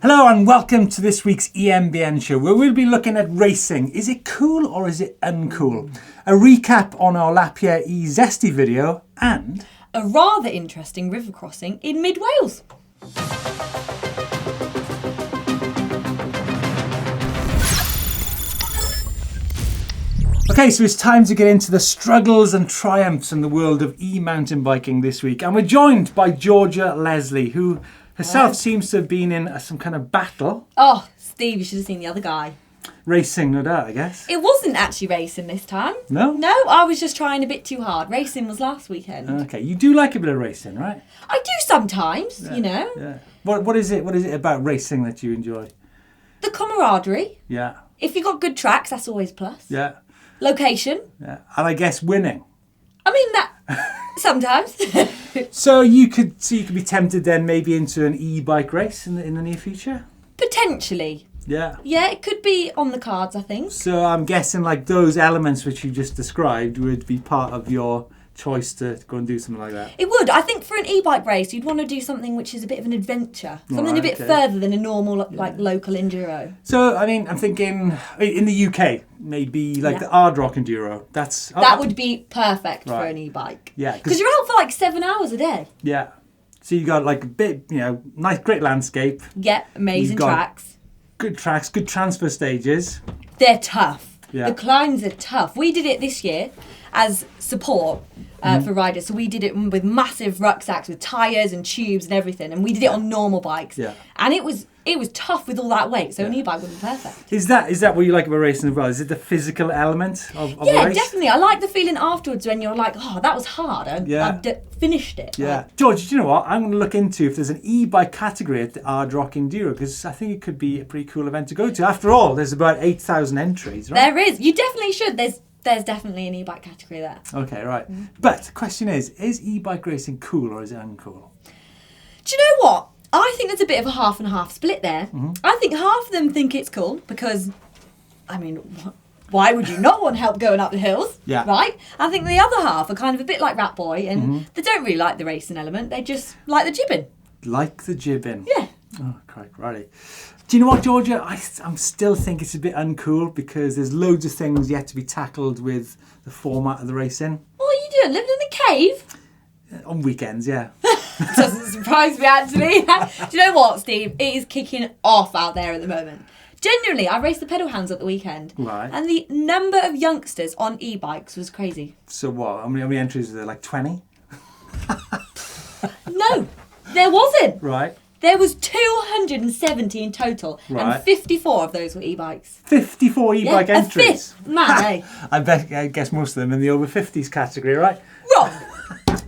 Hello and welcome to this week's EMBN show, where we'll be looking at racing. Is it cool or is it uncool? A recap on our Lapierre E Zesty video and a rather interesting river crossing in mid-Wales. Okay, so it's time to get into the struggles and triumphs in the world of e-mountain biking this week. And we're joined by Georgia Leslie, who herself seems to have been in some kind of battle. Oh, Steve, you should have seen the other guy. Racing, no doubt, I guess. It wasn't actually racing this time. No? No, I was just trying a bit too hard. Racing was last weekend. Okay, you do like a bit of racing, right? I do sometimes, you know. Yeah. What is it about racing that you enjoy? The camaraderie. Yeah. If you've got good tracks, that's always a plus. Yeah. Location. Yeah. And I guess winning. I mean, that sometimes. So you could be tempted then maybe into an e-bike race in the near future? Potentially. Yeah. Yeah, it could be on the cards, I think. So I'm guessing like those elements which you just described would be part of your choice to go and do something like that. It would. I think for an e-bike race, you'd want to do something which is a bit of an adventure. Something a bit further than a normal, local enduro. So, I mean, I'm thinking in the UK, maybe like the Hard Rock Enduro. That would be perfect for an e-bike. Yeah. Because you're out for like 7 hours a day. Yeah. So you got like a bit, nice, great landscape. Yeah, amazing tracks. Good tracks, good transfer stages. They're tough. Yeah. The climbs are tough. We did it this year as support for riders. So we did it with massive rucksacks with tyres and tubes and everything. And we did it on normal bikes. Yeah. And it was tough with all that weight. So an e-bike would be perfect. Is that what you like about racing as well? Is it the physical element of a race? Yeah, definitely. I like the feeling afterwards when you're like, oh, that was hard. I finished it. Yeah. George, do you know what? I'm going to look into if there's an e-bike category at the Hard Rock Enduro, because I think it could be a pretty cool event to go to. After all, there's about 8,000 entries, right? There is. You definitely should. There's definitely an e-bike category there. Okay, right. But the question is e-bike racing cool or is it uncool? Do you know what? I think there's a bit of a half and half split there. Mm-hmm. I think half of them think it's cool because, I mean, why would you not want help going up the hills? Yeah. Right? I think the other half are kind of a bit like Rat Boy and they don't really like the racing element. They just like the jibbing. Like the jibbing? Yeah. Oh, crikey, righty. Do you know what, Georgia? I'm still think it's a bit uncool because there's loads of things yet to be tackled with the format of the racing. What are you doing? Living in a cave? On weekends, yeah. Doesn't surprise me, actually. Do you know what, Steve? It is kicking off out there at the moment. Genuinely, I raced the pedal hands at the weekend. Right. And the number of youngsters on e-bikes was crazy. So what? How many entries are there? Like 20? No, there wasn't. Right. There was 270 in total, and 54 of those were e-bikes. 54 e-bike entries? Man, I guess most of them in the over 50s category, right? Wrong.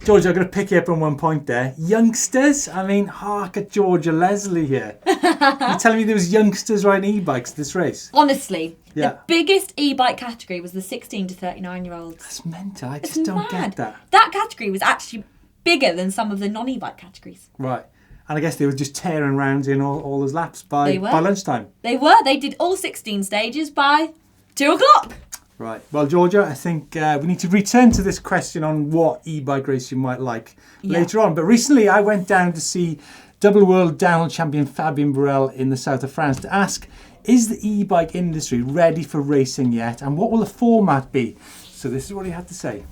Georgia, I'm going to pick you up on one point there. Youngsters? I mean, hark at Georgia Leslie here. You're telling me there was youngsters riding e-bikes this race? Honestly, the biggest e-bike category was the 16 to 39-year-olds. That's mental. I just don't get that. That category was actually bigger than some of the non-e-bike categories. Right. And I guess they were just tearing round in all those laps by lunchtime. They were. They did all 16 stages by 2 o'clock. Right. Well, Georgia, I think we need to return to this question on what e-bike race you might like later on. But recently I went down to see double world downhill champion Fabian Barel in the south of France to ask, is the e-bike industry ready for racing yet? And what will the format be? So this is what he had to say.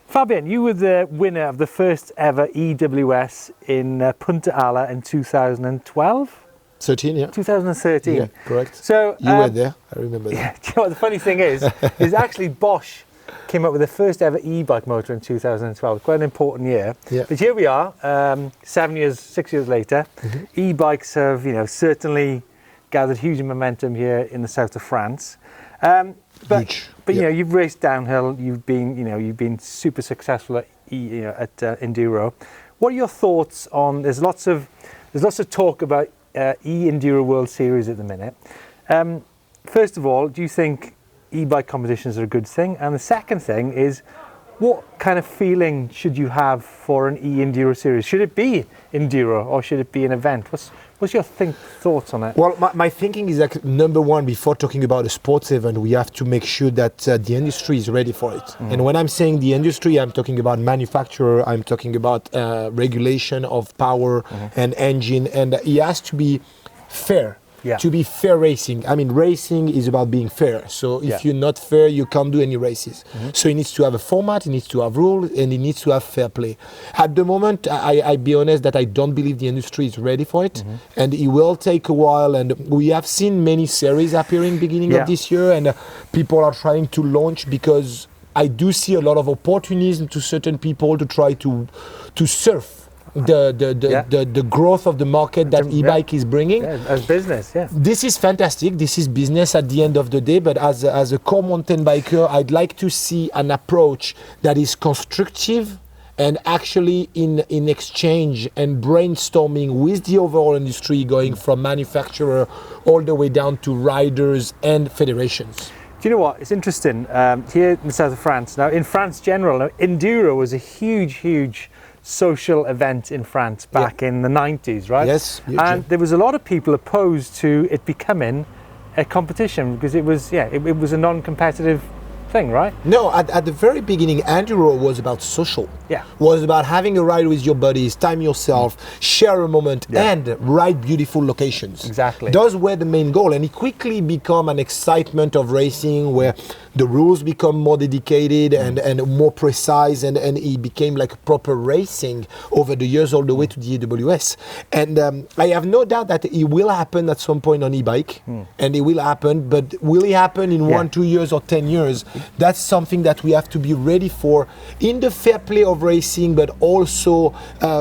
Fabian, you were the winner of the first ever EWS in Punta Ala in 2012? 13, yeah. 2013. Yeah, correct. So you were there, I remember that. Yeah, do you know what the funny thing is actually Bosch came up with the first ever e-bike motor in 2012. Quite an important year. Yeah. But here we are, 6 years later. Mm-hmm. E-bikes have, certainly gathered huge momentum here in the south of France. But you've raced downhill. You've been super successful at enduro. What are your thoughts on? There's lots of talk about e-enduro World Series at the minute. First of all, do you think e-bike competitions are a good thing? And the second thing is, what kind of feeling should you have for an e-enduro series? Should it be enduro or should it be an event? What's your thoughts on it? Well, my thinking is that number one, before talking about a sports event, we have to make sure that the industry is ready for it. Mm-hmm. And when I'm saying the industry, I'm talking about manufacturer, I'm talking about regulation of power and engine, and it has to be fair. Yeah. To be fair racing. I mean, racing is about being fair. So if you're not fair, you can't do any races. So it needs to have a format, it needs to have rules, and it needs to have fair play. At the moment, I be honest that I don't believe the industry is ready for it. And it will take a while. And we have seen many series appearing beginning of this year, and people are trying to launch because I do see a lot of opportunism to certain people to try to surf the growth of the market that e-bike is bringing. As business, This is fantastic. This is business at the end of the day. But as a core mountain biker, I'd like to see an approach that is constructive and actually in exchange and brainstorming with the overall industry, going from manufacturer all the way down to riders and federations. Do you know what? It's interesting. Here in the south of France, now in France general, enduro was a huge social event in France back in the 90s, right? Yes. And there was a lot of people opposed to it becoming a competition because it was a non-competitive thing, right? No, at the very beginning, enduro was about social. Was about having a ride with your buddies, time yourself, share a moment, and ride beautiful locations. Exactly. Those were the main goal, and it quickly became an excitement of racing where the rules become more dedicated and more precise, and it became like proper racing over the years all the way to the AWS. And I have no doubt that it will happen at some point on e-bike, and it will happen, but will it happen in 1, 2 years or 10 years? That's something that we have to be ready for in the fair play of racing, but also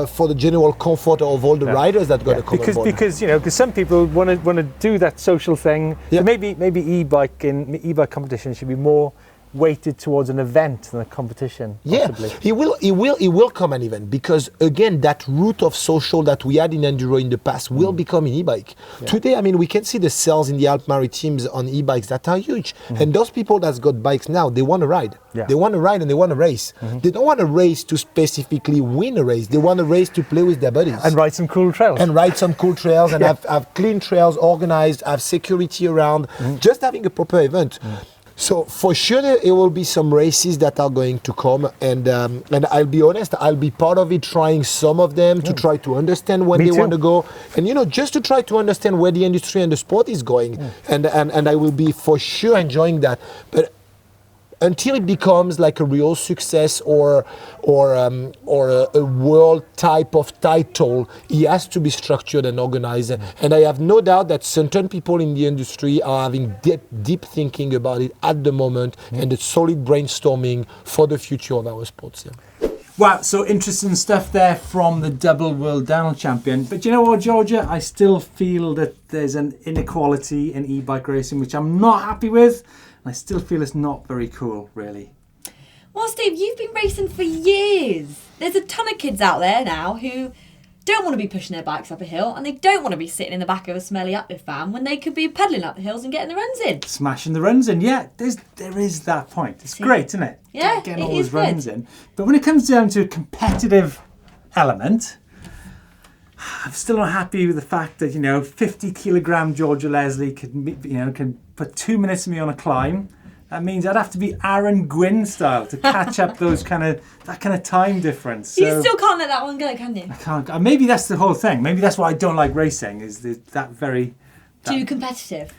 for the general comfort of all the riders that got to come on board. Because some people want to do that social thing. So maybe e-bike competition should be more weighted towards an event than a competition. Possibly. It will come an event because again that route of social that we had in enduro in the past will become in e-bike. Today, I mean, we can see the sales in the Alp Maritimes on e-bikes that are huge, and those people that's got bikes now, they want to ride. They want to ride and they want to race. They don't want to race to specifically win a race. They want to race to play with their buddies and ride some cool trails and have clean trails organized, have security around, just having a proper event. So for sure there will be some races that are going to come, and I'll be honest, I'll be part of it, trying some of them to try to understand where they want to go, and just to try to understand where the industry and the sport is going, and I will be for sure enjoying that. But until it becomes like a real success or a world type of title, it has to be structured and organized. And I have no doubt that certain people in the industry are having deep thinking about it at the moment, and a solid brainstorming for the future of our sports. Wow, so interesting stuff there from the double world downhill champion. But you know what, Georgia? I still feel that there's an inequality in e-bike racing, which I'm not happy with. I still feel it's not very cool, really. Well, Steve, you've been racing for years. There's a ton of kids out there now who don't want to be pushing their bikes up a hill, and they don't want to be sitting in the back of a smelly uplift van when they could be pedalling up the hills and getting the runs in. Smashing the runs in, there is that point. It's great, isn't it? Yeah, getting all those runs in. But when it comes down to a competitive element, I'm still not happy with the fact that 50-kilogram Georgia Leslie can put 2 minutes of me on a climb. That means I'd have to be Aaron Gwynn style to catch up that kind of time difference. So you still can't let that one go, can you? I can't. Maybe that's the whole thing. Maybe that's why I don't like racing. Too competitive.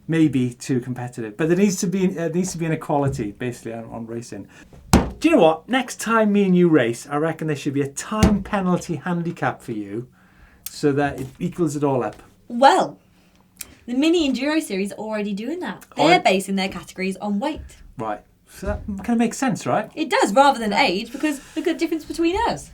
Maybe too competitive. But there needs to be an equality basically on racing. Do you know what? Next time me and you race, I reckon there should be a time penalty handicap for you, so that it equals it all up. Well, the Mini Enduro Series are already doing that. They're basing their categories on weight. Right. So that kind of makes sense, right? It does, rather than age, because look at the difference between us.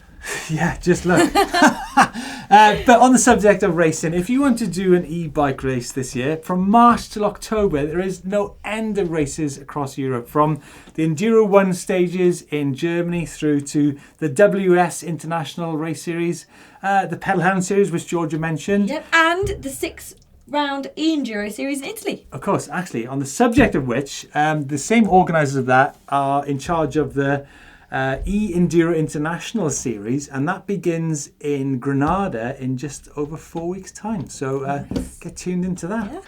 Yeah, just look. But on the subject of racing, if you want to do an e-bike race this year, from March till October, there is no end of races across Europe, from the Enduro 1 stages in Germany through to the WS International Race Series, the Pedal Hound Series, which Georgia mentioned. Yep, and the 6-round E-Enduro Series in Italy. Of course, actually, on the subject of which, the same organisers of that are in charge of the E-Enduro International Series, and that begins in Granada in just over 4 weeks' time. So get tuned into that. Yeah.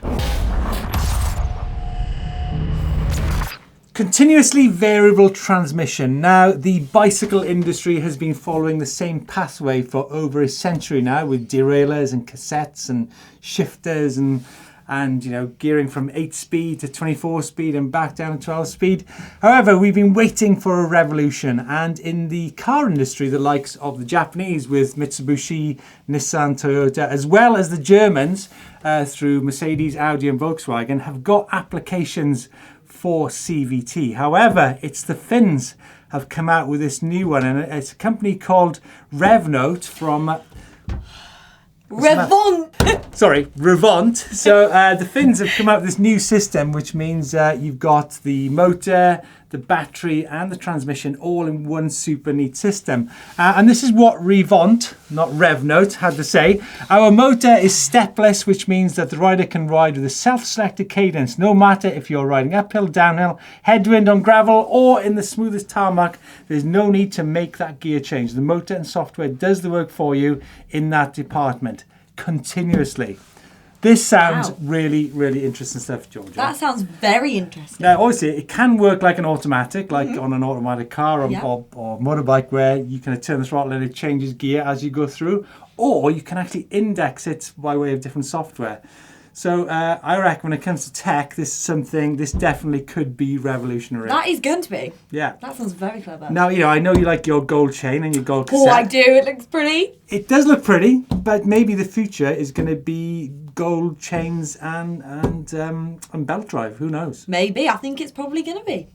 Continuously variable transmission. Now, the bicycle industry has been following the same pathway for over a century now, with derailleurs and cassettes and shifters and gearing from 8-speed to 24-speed and back down to 12-speed. However, we've been waiting for a revolution, and in the car industry, the likes of the Japanese with Mitsubishi, Nissan, Toyota, as well as the Germans through Mercedes, Audi and Volkswagen, have got applications for CVT. However, it's the Finns have come out with this new one, and it's a company called Revonte from Revonte. So the Finns have come out with this new system, which means you've got the motor, the battery and the transmission all in one super neat system. And this is what Revonte, not Revonte, had to say. Our motor is stepless, which means that the rider can ride with a self-selected cadence, no matter if you're riding uphill, downhill, headwind on gravel or in the smoothest tarmac. There's no need to make that gear change. The motor and software does the work for you in that department continuously. This sounds really, really interesting stuff, Georgia. That sounds very interesting. Now, obviously, it can work like an automatic, like on an automatic car or motorbike, where you can turn the throttle and it changes gear as you go through, or you can actually index it by way of different software. So I reckon when it comes to tech, this definitely could be revolutionary. That is going to be. Yeah. That sounds very clever. Now, I know you like your gold chain and your gold cassette. Oh, I do. It looks pretty. It does look pretty, but maybe the future is going to be gold chains and belt drive. Who knows? Maybe. I think it's probably going to be.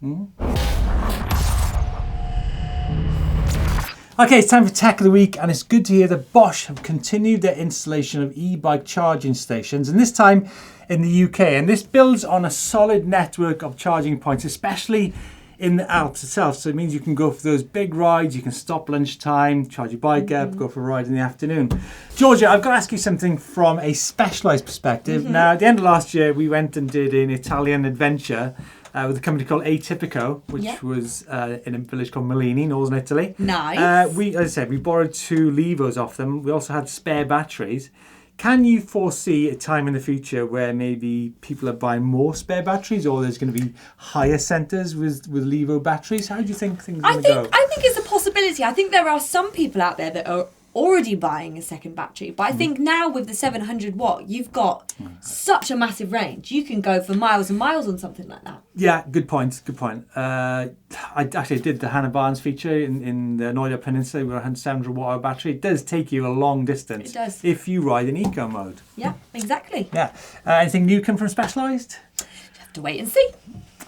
Okay, it's time for Tech of the Week, and it's good to hear that Bosch have continued their installation of e-bike charging stations, and this time in the UK. And this builds on a solid network of charging points, especially in the Alps itself. So it means you can go for those big rides, you can stop lunchtime, charge your bike up, go for a ride in the afternoon. Georgia, I've got to ask you something from a specialised perspective. Now, at the end of last year, we went and did an Italian adventure with a company called Atypico, which was in a village called Molini, northern Italy. Nice. As I said, we borrowed 2 levos off them. We also had spare batteries. Can you foresee a time in the future where maybe people are buying more spare batteries, or there's going to be higher centres with levo batteries? How do you think things are going to go? I think it's a possibility. I think there are some people out there that are already buying a second battery, but I think now with the 700 watt you've got such a massive range. You can go for miles and miles on something like that. Yeah, good point. I actually did the Hannah Barnes feature in the Noida Peninsula with a 700 watt hour battery. It does take you a long distance. It does. If you ride in eco mode. Yeah, exactly. Yeah. Anything new come from Specialised? You have to wait and see.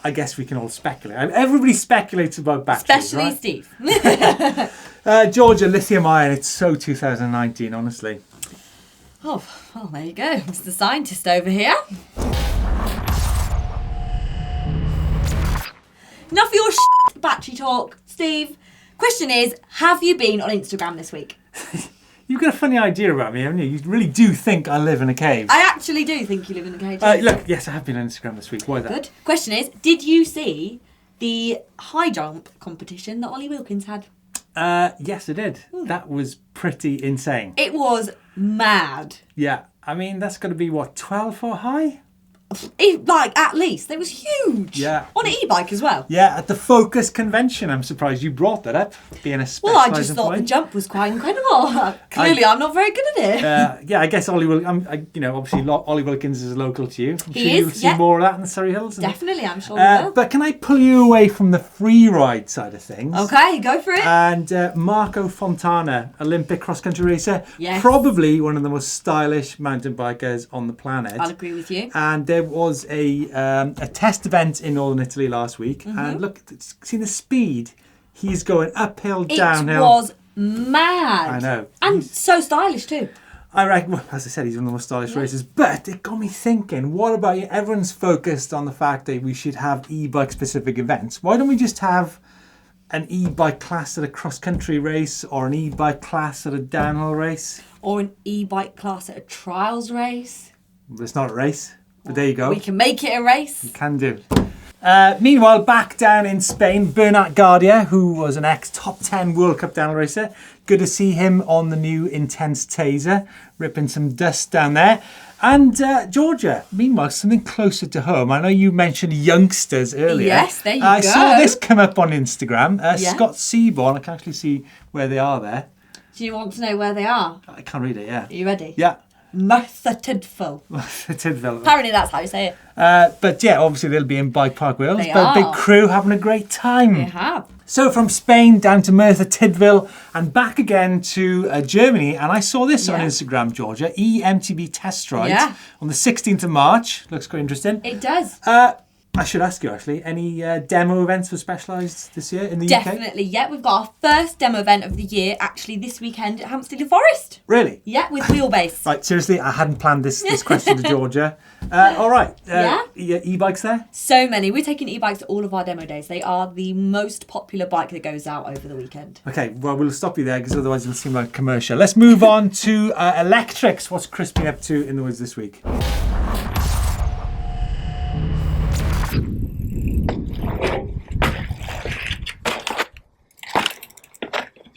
I guess we can all speculate. Everybody speculates about batteries, especially right? Steve. Georgia, lithium ion, it's so 2019, honestly. Oh, well, there you go. Mr. Scientist over here. Enough of your battery talk, Steve. Question is, have you been on Instagram this week? You've got a funny idea about me, haven't you? You really do think I live in a cave. I actually do think you live in a cave. Look, yes, I have been on Instagram this week. Why that? Good. Question is, did you see the high jump competition that Olly Wilkins had? Yes, I did. That was pretty insane. It was mad. Yeah. I mean, that's got to be, 12 foot high? At least. It was huge. Yeah. On an e-bike as well. Yeah, at the Focus convention. I'm surprised you brought that up, being a specialised Well, I just thought the jump was quite incredible. Clearly, I'm not very good at it. I guess Olly Wilkins, obviously Olly Wilkins is local to you. I'm sure you'll see yeah. more of that in the Surrey Hills. Definitely, I'm sure we will. But can I pull you away from the free ride side of things? Okay, go for it. And Marco Fontana, Olympic cross-country racer, yes. Probably one of the most stylish mountain bikers on the planet. I'll agree with you. And there was a test event in Northern Italy last week, and look, see the speed. He's going uphill, downhill. It was mad. I know. And so stylish too. I reckon, well, as I said, he's one of the most stylish racers, but it got me thinking, what about you? Everyone's focused on the fact that we should have e-bike specific events. Why don't we just have an e-bike class at a cross-country race, or an e-bike class at a downhill race? Or an e-bike class at a trials race. Well, it's not a race, but there you go. We can make it a race. You can do. Meanwhile, back down in Spain, Bernat Guardia, who was an ex-top 10 World Cup downhill racer. Good to see him on the new Intense Taser, ripping some dust down there. And Georgia, meanwhile, something closer to home. I know you mentioned youngsters earlier. Yes, there you I go. saw this come up on Instagram. Yeah. Scott Seaborn, I can actually see where they are there. Do you want to know where they are? I can't read it, yeah. Are you ready? Yeah. Merthyr Tydfil. Tidville. Apparently that's how you say it. But yeah, obviously they'll be in Bike Park Wales. They but are. a big crew having a great time. They have. So from Spain down to Merthyr Tydfil and back again to Germany. And I saw this on Instagram, Georgia. EMTB test ride on the 16th of March. Looks quite interesting. It does. I should ask you actually, any demo events for Specialised this year in the UK? Definitely, yeah. We've got our first demo event of the year actually this weekend at Hampstead Forest. Really? Yeah, with wheelbase. Right, seriously, I hadn't planned this question to Georgia. All right. E-bikes there? So many. We're taking e-bikes to all of our demo days. They are the most popular bike that goes out over the weekend. Okay, well, we'll stop you there because otherwise it'll seem like a commercial. Let's move on to ELEC-TRICKS. What's Chris been up to in the woods this week?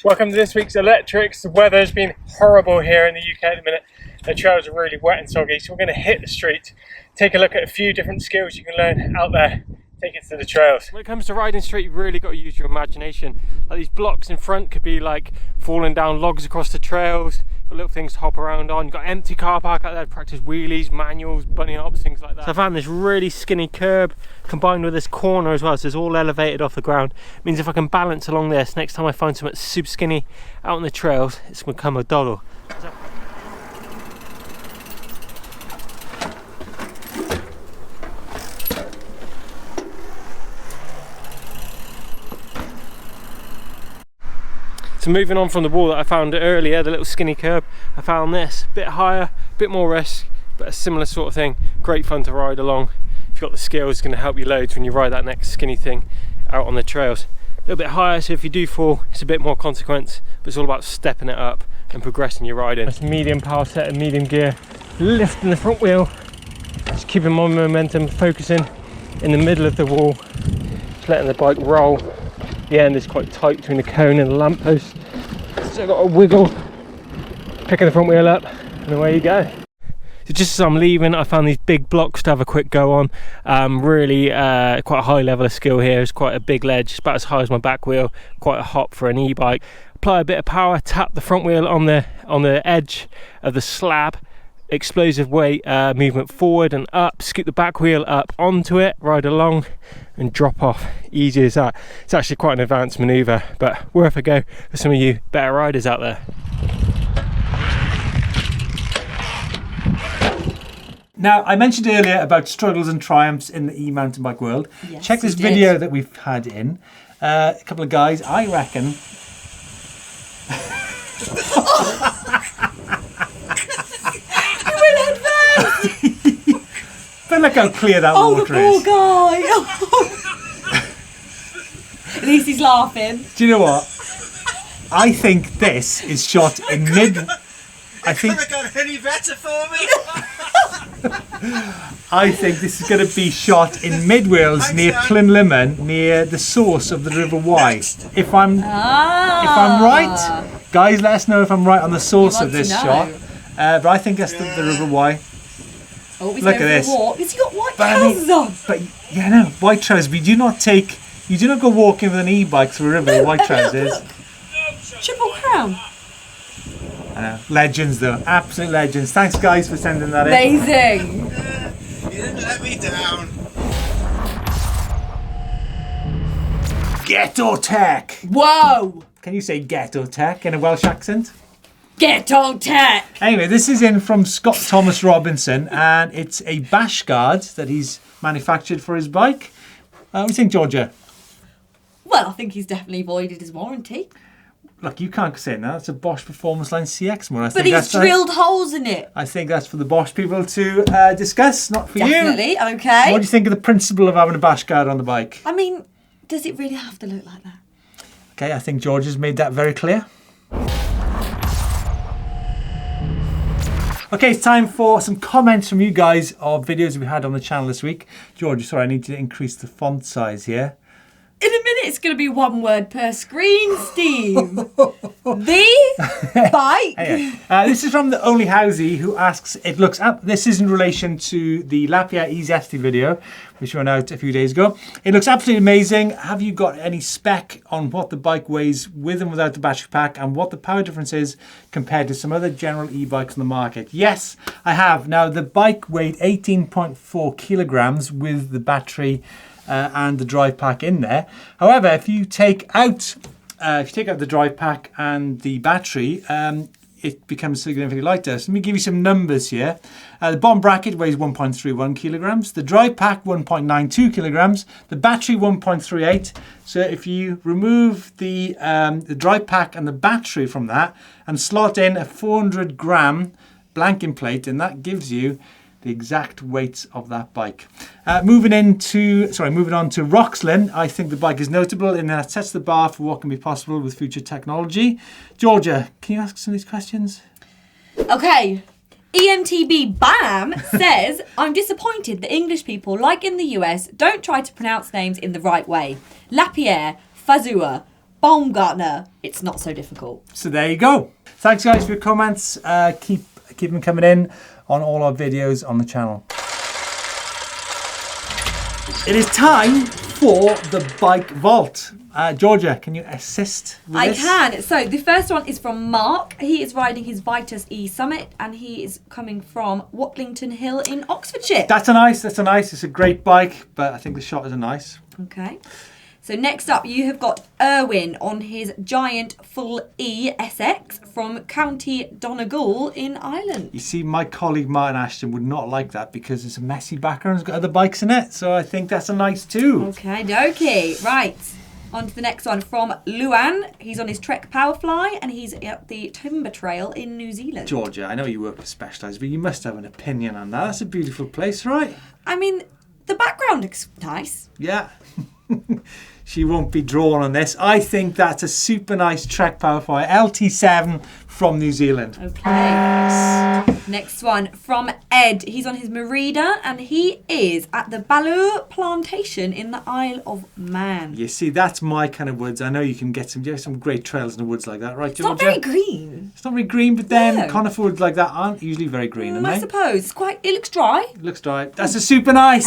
Welcome to this week's ELEC-TRICKS. The weather's been horrible here in the UK at the minute. The trails are really wet and soggy, so we're going to hit the street, take a look at a few different skills you can learn out there, take it to the trails. When it comes to riding street, you've really got to use your imagination. Like these blocks in front could be like falling down logs across the trails, got little things to hop around on. You've got empty car park out there to practice wheelies, manuals, bunny hops, things like that. So I found this really skinny curb combined with this corner as well, so it's all elevated off the ground. It means if I can balance along this, next time I find something super skinny out on the trails, it's going to become a doddle. So moving on from the wall that I found earlier, the little skinny curb, I found this, a bit higher, a bit more risk, but a similar sort of thing. Great fun to ride along. If you've got the skills, it's going to help you loads when you ride that next skinny thing out on the trails. A little bit higher, so if you do fall, it's a bit more consequence, but it's all about stepping it up and progressing your riding. It's medium power set and medium gear, lifting the front wheel, just keeping my momentum, focusing in the middle of the wall, just letting the bike roll. The end is quite tight between the cone and the lamppost, so I've got to wiggle, picking the front wheel up, and away you go. So just as I'm leaving, I found these big blocks to have a quick go on. Really quite a high level of skill here. It's quite a big ledge, it's about as high as my back wheel, quite a hop for an e-bike. Apply a bit of power, tap the front wheel on the edge of the slab, explosive weight movement forward and up, scoot the back wheel up onto it, ride along and drop off. Easy as that. It's actually quite an advanced manoeuvre, but worth a go for some of you better riders out there. Now, I mentioned earlier about struggles and triumphs in the e-mountain bike world. Yes, check this video that we've had in. A couple of guys, I reckon. But look how clear that water is. Oh, the poor guy. At least he's laughing. Do you know what? I think this is shot in mid. I think. Couldn't have got any better for me. I think this is going to be shot in mid Wales near Plynlimmon, near the source of the River Wye. If I'm right, guys, let us know if I'm right on the source of this shot. But I think that's the River Wye. Oh, he's look at going this. for a walk. Has he got white trousers on? But yeah, no, white trousers. We do not take. You do not go walking with an e-bike through a river with white trousers. Triple Crown. I know. Legends though, absolute legends. Thanks guys for sending that in. Amazing. You didn't let me down. GHETTO tech. Whoa. Can you say GHETTO tech in a Welsh accent? GHETTO tech. Anyway, this is in from Scott Thomas Robinson, and it's a bash guard that he's manufactured for his bike. What do you think, Georgia? Well, I think he's definitely voided his warranty. Look, you can't say that. That's a Bosch Performance Line CX one. But he's drilled holes in it. I think that's for the Bosch people to discuss, not for you. Definitely, okay. What do you think of the principle of having a bash guard on the bike? I mean, does it really have to look like that? Okay, I think George has made that very clear. Okay, it's time for some comments from you guys of videos we had on the channel this week. George, sorry, I need to increase the font size here. In a minute, it's going to be one word per screen, Steve. The bike. This is from the Only Housey, who asks, it looks up. This is in relation to the Lapierre E-Zesty video, which went out a few days ago. It looks absolutely amazing. Have you got any spec on what the bike weighs with and without the battery pack and what the power difference is compared to some other general e-bikes on the market? Yes, I have. Now, the bike weighed 18.4 kilograms with the battery and the drive pack in there. However, if you take out the drive pack and the battery, it becomes significantly lighter. So let me give you some numbers here. The bottom bracket weighs 1.31 kilograms. The drive pack 1.92 kilograms. The battery 1.38. So if you remove the drive pack and the battery from that and slot in a 400 gram blanking plate, and that gives you the exact weight of that bike. Moving on to Roxlin, I think the bike is notable in that it sets the bar for what can be possible with future technology. Georgia, can you ask some of these questions? Okay. EMTB BAM says, I'm disappointed that English people, like in the US, don't try to pronounce names in the right way. Lapierre, Fazua, Baumgartner. It's not so difficult. So there you go. Thanks guys for your comments. Keep them coming in on all our videos on the channel. It is time for the bike vault. Georgia, can you assist with this? I can. So the first one is from Mark. He is riding his Vitus E Summit and he is coming from Watlington Hill in Oxfordshire. That's a nice. It's a great bike, but I think the shot is nice. Okay. So next up, you have got Erwin on his giant full E SX from County Donegal in Ireland. You see, my colleague Martin Ashton would not like that because it's a messy background. It's got other bikes in it, so I think that's a nice too. Okay, dokie. Right. On to the next one from Luan. He's on his Trek Powerfly and he's at the Timber Trail in New Zealand. Georgia, I know you work with Specialized, but you must have an opinion on that. That's a beautiful place, right? I mean, the background looks nice. Yeah. She won't be drawn on this. I think that's a super nice Trek Powerfly LT7 from New Zealand. Okay. Next one from Ed. He's on his Merida and he is at the Ballou Plantation in the Isle of Man. You see, that's my kind of woods. I know you can get some great trails in the woods like that, right, Georgia? It's not very green. It's not very green, but then conifer woods like that aren't usually very green, are they? I suppose. It looks dry. It looks dry. That's a super nice.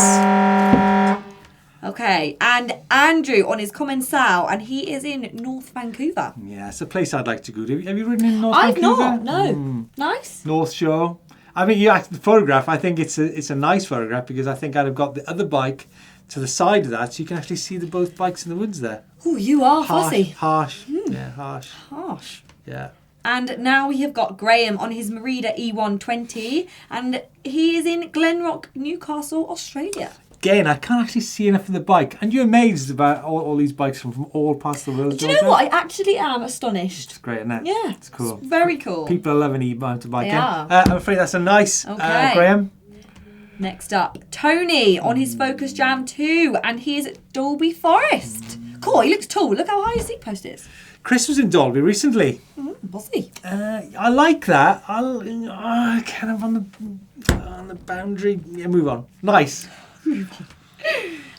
Okay, and Andrew on his Commensal, and he is in North Vancouver. Yeah, it's a place I'd like to go to. Have you ridden in North Vancouver? I've not, no. Nice. North Shore. I mean, you asked the photograph. I think it's a nice photograph because I think I'd have got the other bike to the side of that so you can actually see both bikes in the woods there. Oh, you are fussy. Harsh. Yeah, harsh. Harsh. Yeah. And now we have got Graham on his Merida E120, and he is in Glenrock, Newcastle, Australia. Again, I can't actually see enough of the bike. And you're amazed about all these bikes from all parts of the world. Do you know what? I actually am astonished. It's great, isn't it? Yeah. It's cool. It's very cool. People are loving e-mountain biking. Are. I'm afraid that's a nice Graham. Next up, Tony on his Focus Jam 2, and he is at Dolby Forest. Cool, he looks tall. Look how high his seat post is. Chris was in Dolby recently. Was he? I like that. Kind of on the boundary. Yeah, move on. Nice.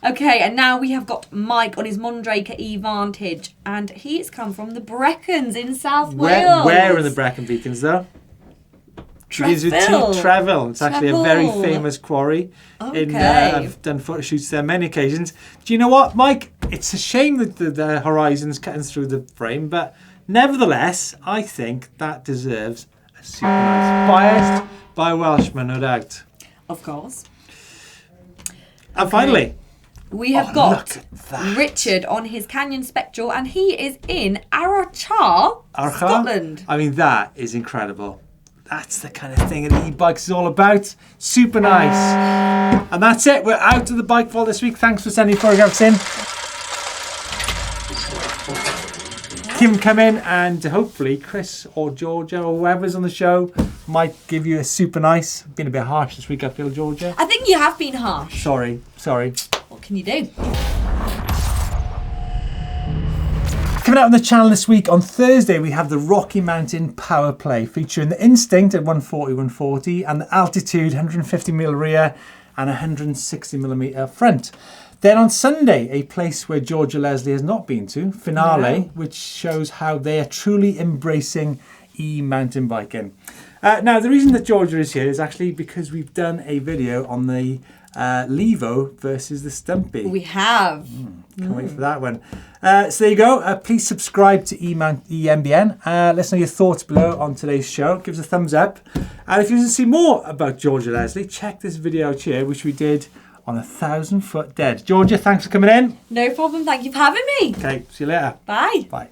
Okay, and now we have got Mike on his Mondraker E-Vantage, and he's come from the Breckons in South Wales. Where are the Brecon Beacons, though? Treville. It's actually a very famous quarry. Okay. I've done photo shoots there many occasions. Do you know what, Mike? It's a shame that the horizon's cutting through the frame, but nevertheless, I think that deserves a super nice. Biased by a Welshman, no doubt. Of course. And finally, we have got Richard on his Canyon Spectral, and he is in Arrachar, Scotland. I mean, that is incredible. That's the kind of thing that e-bikes is all about. Super nice. And that's it. We're out of the bike vault this week. Thanks for sending photographs in. Keep them coming, and hopefully Chris or Georgia or whoever's on the show might give you a super nice. Been a bit harsh this week, I feel, Georgia. I think you have been harsh. Sorry. What can you do? Coming out on the channel this week, on Thursday, we have the Rocky Mountain Power Play featuring the Instinct at 140 and the Altitude 150mm rear and 160mm front. Then on Sunday, a place where Georgia Leslie has not been to, Finale, which shows how they are truly embracing e-mountain biking. Now, the reason that Georgia is here is actually because we've done a video on the Levo versus the Stumpy. We have. Can't wait for that one. So there you go. Please subscribe to EMBN. Let us know your thoughts below on today's show. Give us a thumbs up. And if you want to see more about Georgia Leslie, check this video out here, which we did on 1,000 Foot Dead. Georgia, thanks for coming in. No problem. Thank you for having me. Okay, see you later. Bye. Bye.